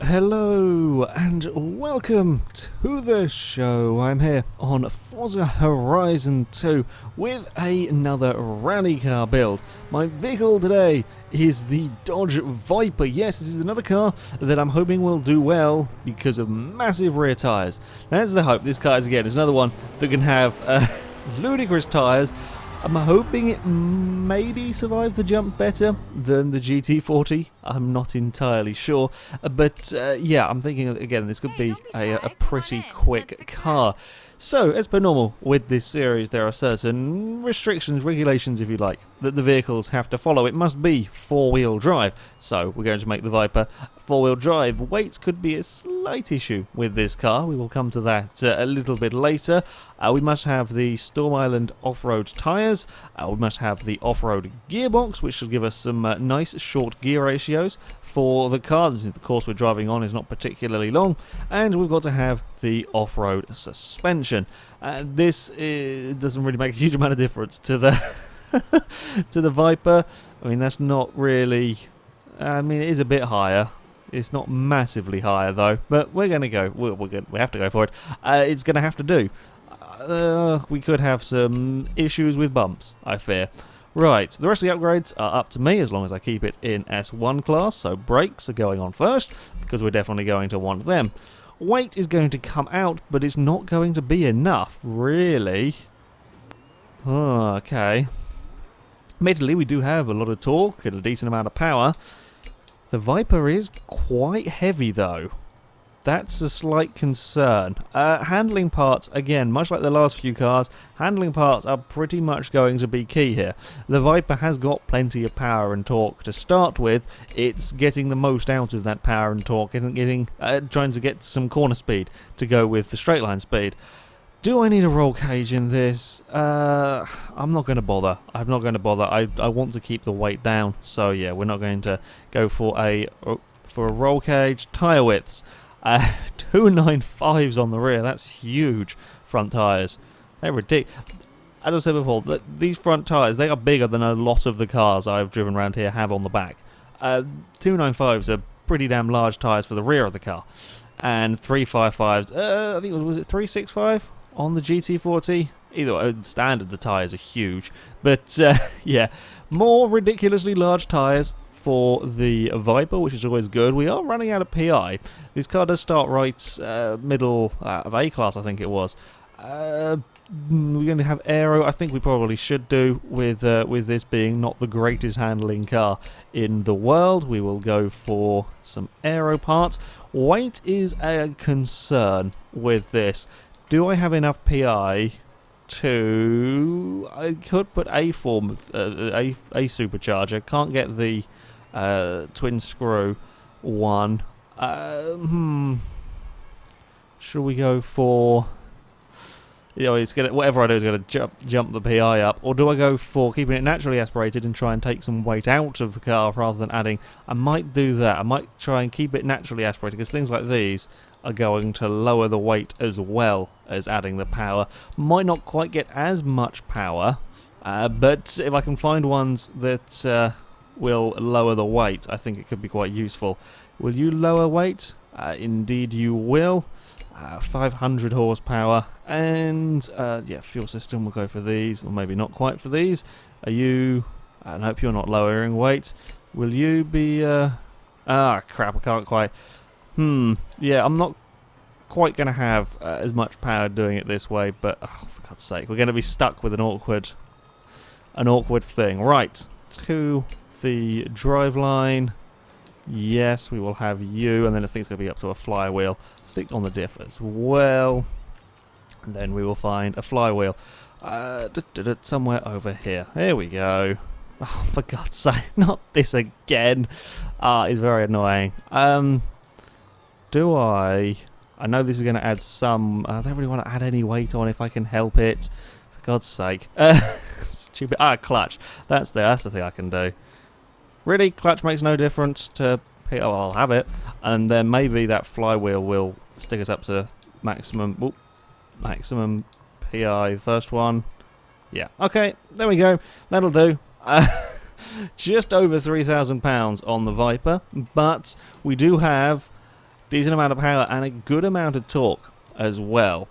Hello and welcome to the show. I'm here on Forza Horizon 2 with another rally car build. My vehicle today is the Dodge Viper. Yes, this is another car that I'm hoping will do well because of massive rear tyres. That's the hope. This car is another one that can have ludicrous tyres. I'm hoping it maybe survived the jump better than the GT40. I'm not entirely sure. But yeah, I'm thinking, again, this could be a pretty quick car. So, as per normal with this series, there are certain restrictions, regulations if you like, that the vehicles have to follow. It must be four-wheel drive. So, we're going to make the Viper four-wheel drive. Weight could be a slight issue with this car. We will come to that a little bit later. We must have the Storm Island off-road tyres. We must have the off-road gearbox, which should give us some nice short gear ratios for the car. The course we're driving on is not particularly long. And we've got to have the off-road suspension. This doesn't really make a huge amount of difference to the to the Viper. I mean, that's not really... I mean, it is a bit higher. It's not massively higher, though. But we're going to go. We have to go for it. It's going to have to do. We could have some issues with bumps, I fear. Right, the rest of the upgrades are up to me as long as I keep it in S1 class. So brakes are going on first because we're definitely going to want them. Weight is going to come out, but it's not going to be enough, really. Oh, okay. Admittedly, we do have a lot of torque and a decent amount of power. The Viper is quite heavy, though. That's a slight concern. Handling parts, again, much like the last few cars, handling parts are pretty much going to be key here. The Viper has got plenty of power and torque to start with. It's getting the most out of that power and torque, trying to get some corner speed to go with the straight line speed. Do I need a roll cage in this? I'm not going to bother. I'm not going to bother. I want to keep the weight down. So yeah, we're not going to go for a roll cage. Tyre widths. 295s on the rear. That's huge. Front tyres. They're ridiculous. As I said before, these front tyres, they are bigger than a lot of the cars I've driven around here have on the back. 295s are pretty damn large tyres for the rear of the car. And 355s, I think was it 365 on the GT40? Either way, standard, the tyres are huge. But yeah, more ridiculously large tyres for the Viper, which is always good. We are running out of PI. This car does start right middle of A class, I think it was. We're going to have aero. I think we probably should do with this being not the greatest handling car in the world. We will go for some aero parts. Weight is a concern with this. Do I have enough PI to... I could put a form of a supercharger. Can't get the twin screw one. Should we go for... You know, it's gonna, whatever I do is going to jump the PI up, or do I go for keeping it naturally aspirated and try and take some weight out of the car rather than adding? I might do that. I might try and keep it naturally aspirated because things like these are going to lower the weight as well as adding the power. Might not quite get as much power, but if I can find ones that will lower the weight, I think it could be quite useful. Will you lower weight? Indeed you will. 500 horsepower, and yeah, fuel system, we'll go for these, or maybe not quite for these. Are you... I hope you're not lowering weight. Will you be... crap, I can't quite... yeah, I'm not quite going to have as much power doing it this way, but, oh, for God's sake, we're going to be stuck with an awkward thing. Right, to the driveline. Yes, we will have you, and then I think it's going to be up to a flywheel. Stick on the diff as well, and then we will find a flywheel somewhere over here. There we go. Oh, for God's sake, not this again. It's very annoying. Do I know this is going to add some... I don't really want to add any weight on if I can help it. For God's sake. Stupid. Clutch. That's the thing I can do. Really, clutch makes no difference to... Oh, I'll have it. And then maybe that flywheel will stick us up to maximum PI, first one. Yeah, okay, there we go. That'll do. Just over £3,000 on the Viper, but we do have a decent amount of power and a good amount of torque as well.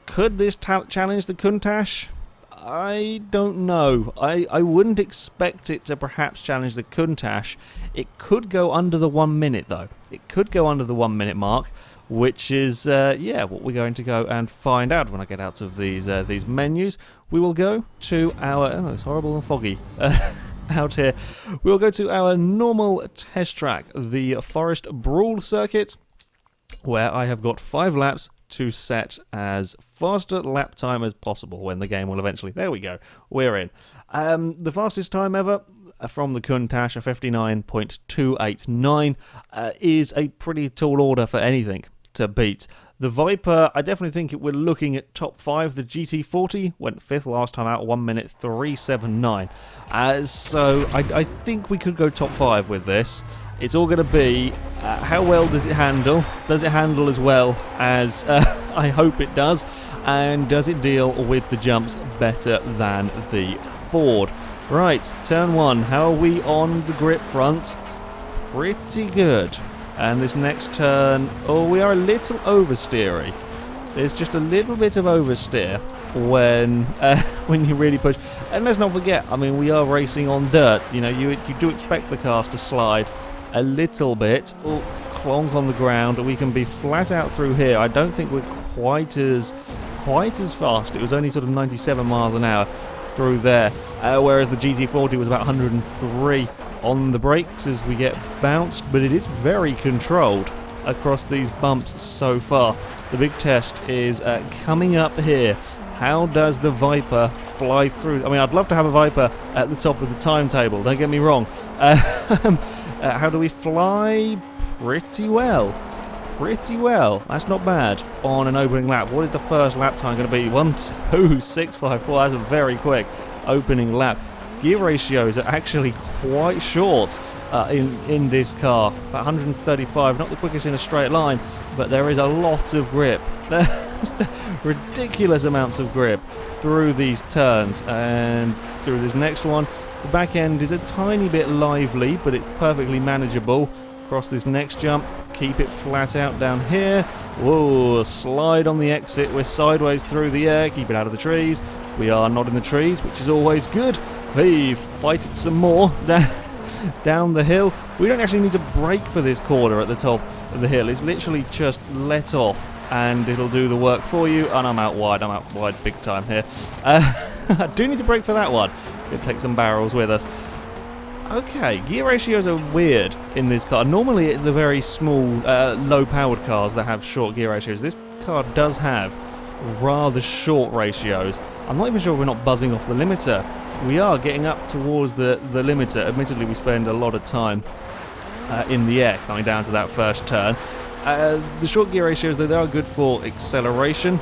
Could this challenge the countach? I don't know. I wouldn't expect it to perhaps challenge the countach. It could go under the 1 minute though. It could go under the 1 minute mark, which is yeah, what we're going to go and find out when I get out of these menus. We will go to our it's horrible and foggy out here. We'll go to our normal test track, the Forest Brawl circuit, where I have got 5 laps to set as fastest lap time as possible when the game will eventually... There we go, we're in. The fastest time ever from the countach, a 59.289, is a pretty tall order for anything to beat. The Viper, I definitely think we're looking at top 5. The GT40 went 5th last time out, 1 minute 379. So I think we could go top 5 with this. It's all going to be how well does it handle? Does it handle as well as I hope it does? And does it deal with the jumps better than the Ford? Right, turn 1. How are we on the grip front? Pretty good. And this next turn, oh, we are a little oversteery. There's just a little bit of oversteer when you really push. And let's not forget, I mean, we are racing on dirt. You know, you do expect the cars to slide a little bit. Oh, clonk on the ground. We can be flat out through here. I don't think we're quite as fast. It was only sort of 97 miles an hour through there, whereas the GT40 was about 103 on the brakes as we get bounced, but it is very controlled across these bumps so far. The big test is coming up here. How does the Viper fly through? I mean, I'd love to have a Viper at the top of the timetable, don't get me wrong. How do we fly? Pretty well. Pretty well. That's not bad on an opening lap. What is the first lap time going to be? 1:2.654. That's a very quick opening lap. Gear ratios are actually quite short in this car. About 135, not the quickest in a straight line, but there is a lot of grip. Ridiculous amounts of grip through these turns and through this next one. The back end is a tiny bit lively, but it's perfectly manageable. Across this next jump, keep it flat out down here. Whoa, slide on the exit. We're sideways through the air. Keep it out of the trees. We are not in the trees, which is always good. Hey, fight it some more down the hill. We don't actually need to brake for this corner at the top of the hill. It's literally just let off and it'll do the work for you. And I'm out wide big time here. I do need to brake for that one. Gonna take some barrels with us. Okay, gear ratios are weird in this car. Normally it's the very small, low-powered cars that have short gear ratios. This car does have rather short ratios. I'm not even sure we're not buzzing off the limiter. We are getting up towards the limiter. Admittedly, we spend a lot of time in the air coming down to that first turn. The short gear ratios, though, they are good for acceleration.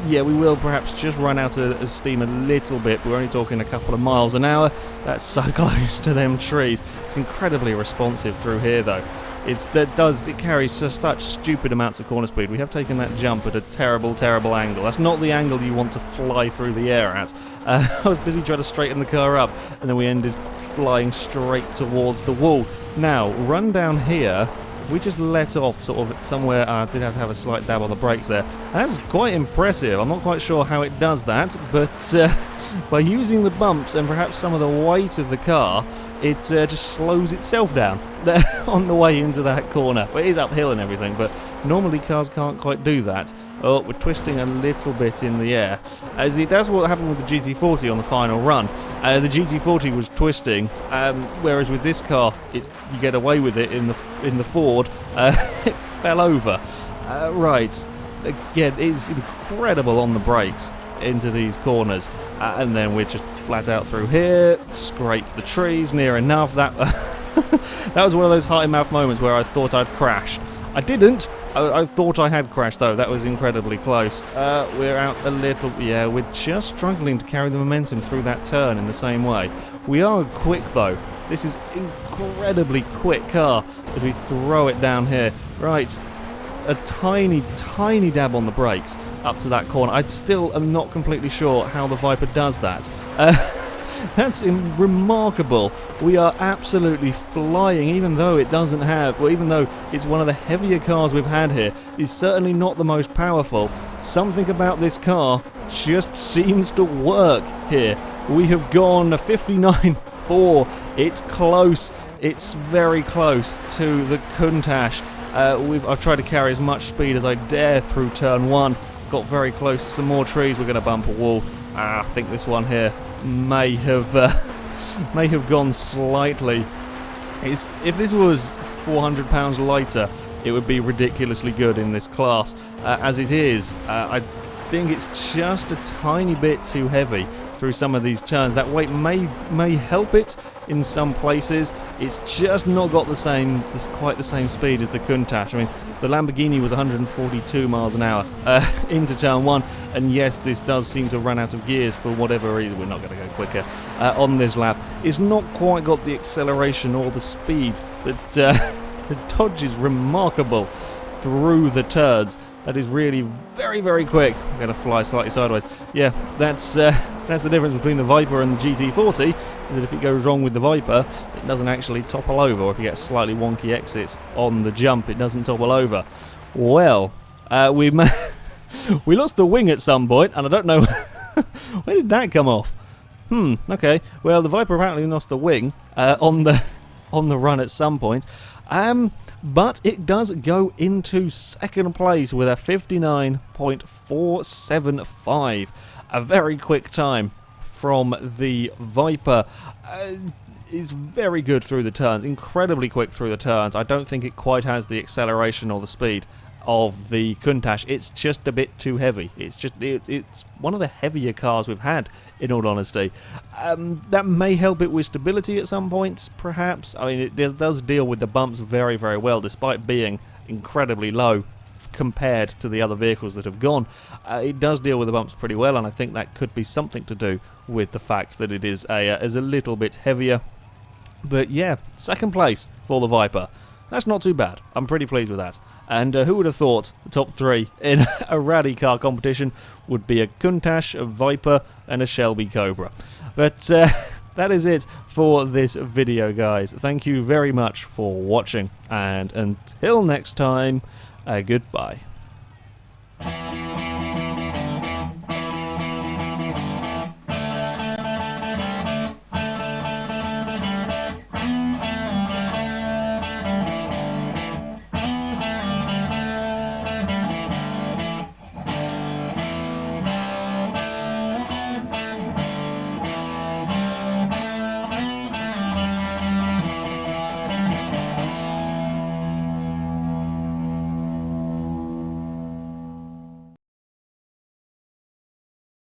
Yeah, we will perhaps just run out of steam a little bit. We're only talking a couple of miles an hour. That's so close to them trees. It's incredibly responsive through here, though. It carries just such stupid amounts of corner speed. We have taken that jump at a terrible, terrible angle. That's not the angle you want to fly through the air at. I was busy trying to straighten the car up, and then we ended flying straight towards the wall. Now, run down here. We just let off sort of somewhere. I did have to have a slight dab on the brakes there. That's quite impressive. I'm not quite sure how it does that, but by using the bumps and perhaps some of the weight of the car, it just slows itself down on the way into that corner. Well, it is uphill and everything, but normally cars can't quite do that. Oh, we're twisting a little bit in the air. That's what happened with the GT40 on the final run. The GT40 was twisting, whereas with this car, you get away with it in the Ford. It fell over. Right, again, it's incredible on the brakes into these corners, and then we're just flat out through here. Scrape the trees near enough. That that was one of those heart-in-mouth moments where I thought I'd crashed. I didn't. I thought I had crashed, though. That was incredibly close. We're out a little... Yeah, we're just struggling to carry the momentum through that turn in the same way. We are quick, though. This is incredibly quick car as we throw it down here. Right. A tiny, tiny dab on the brakes. up to that corner. I still am not completely sure how the Viper does that. That's remarkable. We are absolutely flying, even though it doesn't have, well, even though it's one of the heavier cars we've had here, it's certainly not the most powerful. Something about this car just seems to work here. We have gone 59.4. It's close. It's very close to the countach. I've tried to carry as much speed as I dare through turn 1. Got very close to some more trees. We're going to bump a wall. I think this one here may have gone slightly. If this was 400 pounds lighter, it would be ridiculously good in this class. As it is, I think it's just a tiny bit too heavy through some of these turns. That weight may help it in some places. It's just not got quite the same speed as the countach. I mean, the Lamborghini was 142 miles an hour into turn 1, and yes, this does seem to run out of gears for whatever reason. We're not going to go quicker on this lap. It's not quite got the acceleration or the speed, but the Dodge is remarkable through the turns. That is really very, very quick. I'm going to fly slightly sideways. Yeah, that's the difference between the Viper and the GT40, is that if it goes wrong with the Viper, it doesn't actually topple over, or if you get a slightly wonky exit on the jump, it doesn't topple over. Well, we lost the wing at some point, and I don't know where did that come off. Okay. Well, the Viper apparently lost the wing on the run at some point. But it does go into second place with a 59.475. A very quick time from the Viper. Is very good through the turns, incredibly quick through the turns. I don't think it quite has the acceleration or the speed of the countach. It's just a bit too heavy. It's one of the heavier cars we've had, in all honesty. That may help it with stability at some points, perhaps. I mean, it does deal with the bumps very, very well, despite being incredibly low compared to the other vehicles that have gone. It does deal with the bumps pretty well, and I think that could be something to do with the fact that it is a little bit heavier. But yeah, second place for the Viper. That's not too bad. I'm pretty pleased with that. And who would have thought the top 3 in a rally car competition would be a countach, a Viper, and a Shelby Cobra. But that is it for this video, guys. Thank you very much for watching, and until next time, goodbye.